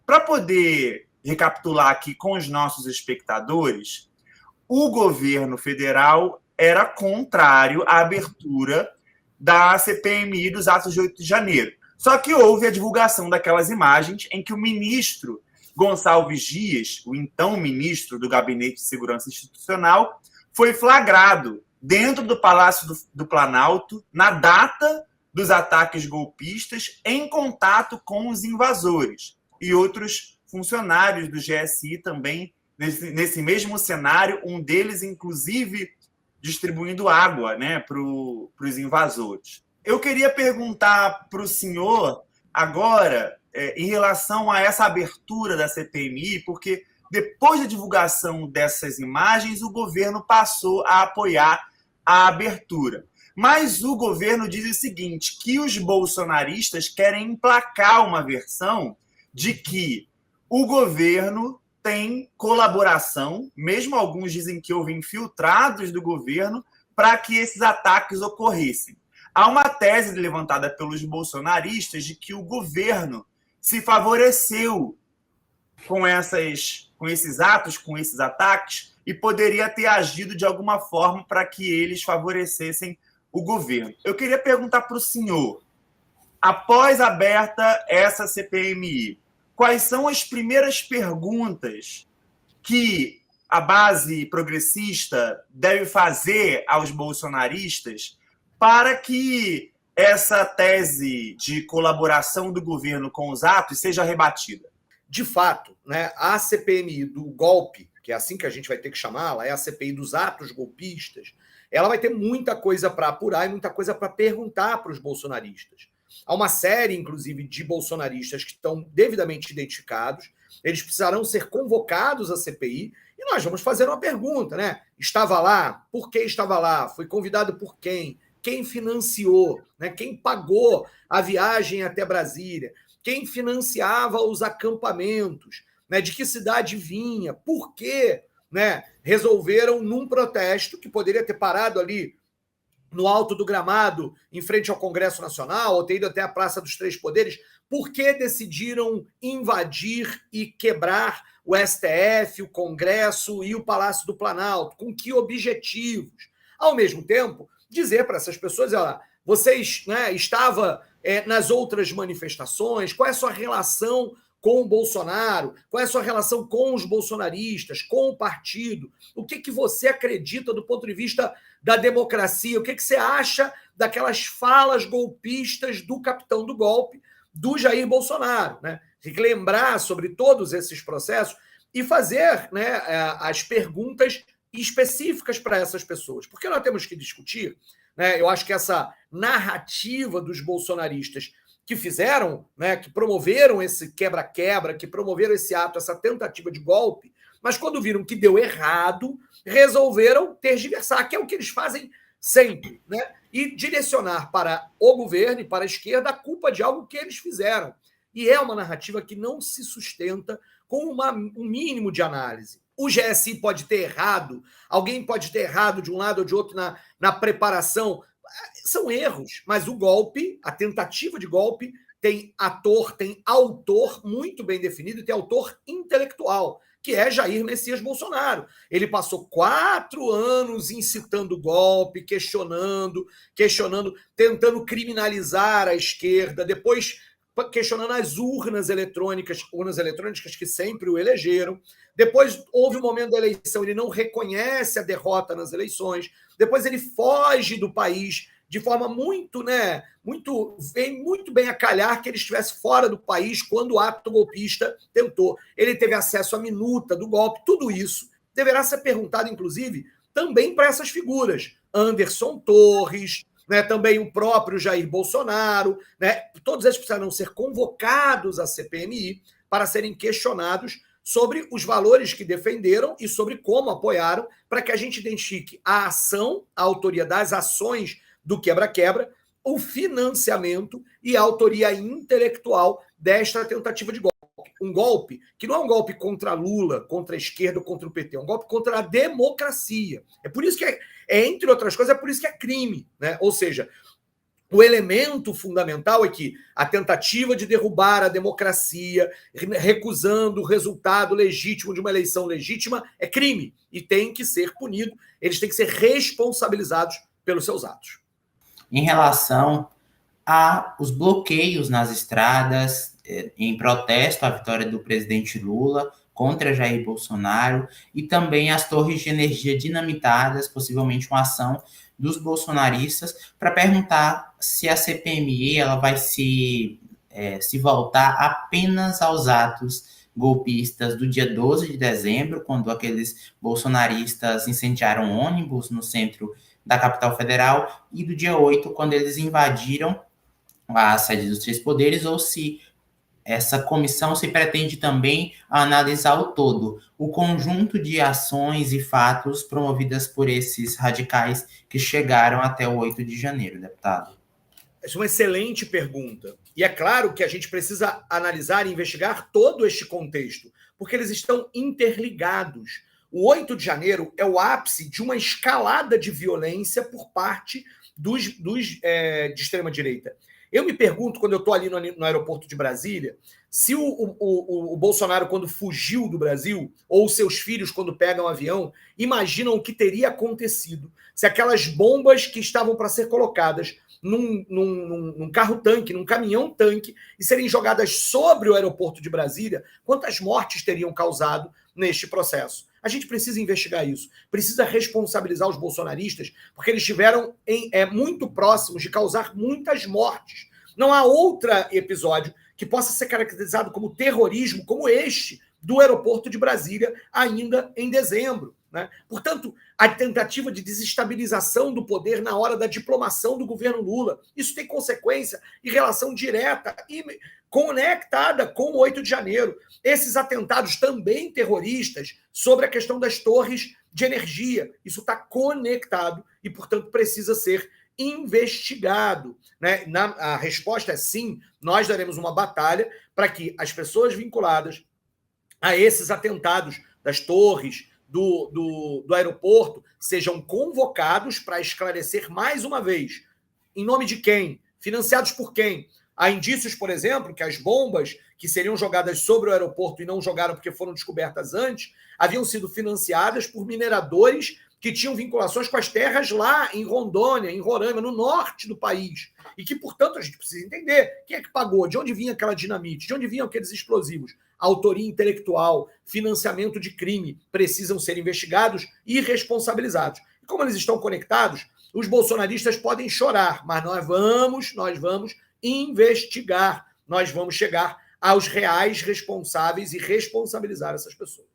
Para poder recapitular aqui com os nossos espectadores, o governo federal era contrário à abertura da CPMI dos atos de 8 de janeiro. Só que houve a divulgação daquelas imagens em que o ministro Gonçalves Dias, o então ministro do Gabinete de Segurança Institucional, foi flagrado dentro do Palácio do Planalto, na data dos ataques golpistas, em contato com os invasores. E outros funcionários do GSI também, nesse mesmo cenário, um deles, inclusive, distribuindo água, né, para os invasores. Eu queria perguntar para o senhor, agora, em relação a essa abertura da CPMI, porque depois da divulgação dessas imagens, o governo passou a apoiar a abertura. Mas o governo diz o seguinte, que os bolsonaristas querem emplacar uma versão de que o governo tem colaboração, mesmo alguns dizem que houve infiltrados do governo, para que esses ataques ocorressem. Há uma tese levantada pelos bolsonaristas de que o governo se favoreceu com esses atos, com esses ataques, e poderia ter agido de alguma forma para que eles favorecessem o governo. Eu queria perguntar para o senhor, após aberta essa CPMI, quais são as primeiras perguntas que a base progressista deve fazer aos bolsonaristas para que essa tese de colaboração do governo com os atos seja rebatida? De fato, né, a CPMI do golpe, que é assim que a gente vai ter que chamá-la, é a CPI dos atos golpistas, ela vai ter muita coisa para apurar e muita coisa para perguntar para os bolsonaristas. Há uma série, inclusive, de bolsonaristas que estão devidamente identificados, eles precisarão ser convocados à CPI e nós vamos fazer uma pergunta, né? Estava lá? Por que estava lá? Foi convidado por quem? Quem financiou? Né? Quem pagou a viagem até Brasília? Quem financiava os acampamentos? Né? De que cidade vinha? Por quê? Né? Resolveram, num protesto que poderia ter parado ali no alto do Gramado, em frente ao Congresso Nacional, ou ter ido até a Praça dos Três Poderes, por que decidiram invadir e quebrar o STF, o Congresso e o Palácio do Planalto? Com que objetivos? Ao mesmo tempo, dizer para essas pessoas, olha, vocês, né, estavam nas outras manifestações, qual é a sua relação com o Bolsonaro, qual é a sua relação com os bolsonaristas, com o partido, o que você acredita do ponto de vista da democracia, o que você acha daquelas falas golpistas do capitão do golpe, do Jair Bolsonaro, né? Tem que lembrar sobre todos esses processos e fazer, né, as perguntas específicas para essas pessoas, porque nós temos que discutir, né, eu acho que essa narrativa dos bolsonaristas que fizeram, né, que promoveram esse quebra-quebra, que promoveram esse ato, essa tentativa de golpe, mas quando viram que deu errado, resolveram tergiversar, que é o que eles fazem sempre, né? E direcionar para o governo e para a esquerda a culpa de algo que eles fizeram. E é uma narrativa que não se sustenta com um mínimo de análise. O GSI pode ter errado, alguém pode ter errado de um lado ou de outro na preparação. São erros, mas o golpe, a tentativa de golpe, tem ator, tem autor muito bem definido e tem autor intelectual, que é Jair Messias Bolsonaro. Ele passou 4 anos incitando o golpe, questionando, tentando criminalizar a esquerda, depois questionando as urnas eletrônicas que sempre o elegeram. Depois houve um momento da eleição, ele não reconhece a derrota nas eleições. Depois ele foge do país de forma muito bem a calhar que ele estivesse fora do país quando o ato golpista tentou. Ele teve acesso à minuta do golpe. Tudo isso deverá ser perguntado, inclusive, também para essas figuras. Anderson Torres, né, também o próprio Jair Bolsonaro, né, todos eles precisarão ser convocados à CPMI para serem questionados sobre os valores que defenderam e sobre como apoiaram, para que a gente identifique a ação, a autoria das ações do quebra-quebra, o financiamento e a autoria intelectual desta tentativa de golpe. Um golpe que não é um golpe contra Lula, contra a esquerda ou contra o PT, é um golpe contra a democracia. É por isso que entre outras coisas, é por isso que é crime, né? Ou seja, O elemento fundamental é que a tentativa de derrubar a democracia, recusando o resultado legítimo de uma eleição legítima, é crime e tem que ser punido. Eles têm que ser responsabilizados pelos seus atos. Em relação aos bloqueios nas estradas, em protesto à vitória do presidente Lula contra Jair Bolsonaro, e também as torres de energia dinamitadas, possivelmente uma ação dos bolsonaristas, para perguntar se a CPMI ela vai se voltar apenas aos atos golpistas do dia 12 de dezembro, quando aqueles bolsonaristas incendiaram ônibus no centro da capital federal, e do dia 8, quando eles invadiram a sede dos três poderes, ou se essa comissão se pretende também analisar o todo, o conjunto de ações e fatos promovidas por esses radicais que chegaram até o 8 de janeiro, deputado. Essa é uma excelente pergunta. E é claro que a gente precisa analisar e investigar todo este contexto, porque eles estão interligados. O 8 de janeiro é o ápice de uma escalada de violência por parte de extrema-direita. Eu me pergunto, quando eu estou ali no aeroporto de Brasília, se o Bolsonaro, quando fugiu do Brasil, ou seus filhos, quando pegam um avião, imaginam o que teria acontecido se aquelas bombas que estavam para ser colocadas num carro-tanque, num caminhão-tanque, e serem jogadas sobre o aeroporto de Brasília, quantas mortes teriam causado neste processo? A gente precisa investigar isso, precisa responsabilizar os bolsonaristas, porque eles estiveram muito próximos de causar muitas mortes. Não há outro episódio que possa ser caracterizado como terrorismo, como este do aeroporto de Brasília, ainda em dezembro, né? Portanto, a tentativa de desestabilização do poder na hora da diplomação do governo Lula, isso tem consequência e relação direta e conectada com o 8 de janeiro. Esses atentados também terroristas sobre a questão das torres de energia, isso está conectado e, portanto, precisa ser investigado, né? A resposta é sim, nós daremos uma batalha para que as pessoas vinculadas a esses atentados das torres, do aeroporto, sejam convocados para esclarecer mais uma vez. Em nome de quem? Financiados por quem? Há indícios, por exemplo, que as bombas que seriam jogadas sobre o aeroporto e não jogaram porque foram descobertas antes, haviam sido financiadas por mineradores que tinham vinculações com as terras lá em Rondônia, em Roraima, no norte do país. E que, portanto, a gente precisa entender quem é que pagou, de onde vinha aquela dinamite, de onde vinham aqueles explosivos. Autoria intelectual, financiamento de crime precisam ser investigados e responsabilizados. E como eles estão conectados, os bolsonaristas podem chorar, mas nós vamos investigar, nós vamos chegar aos reais responsáveis e responsabilizar essas pessoas.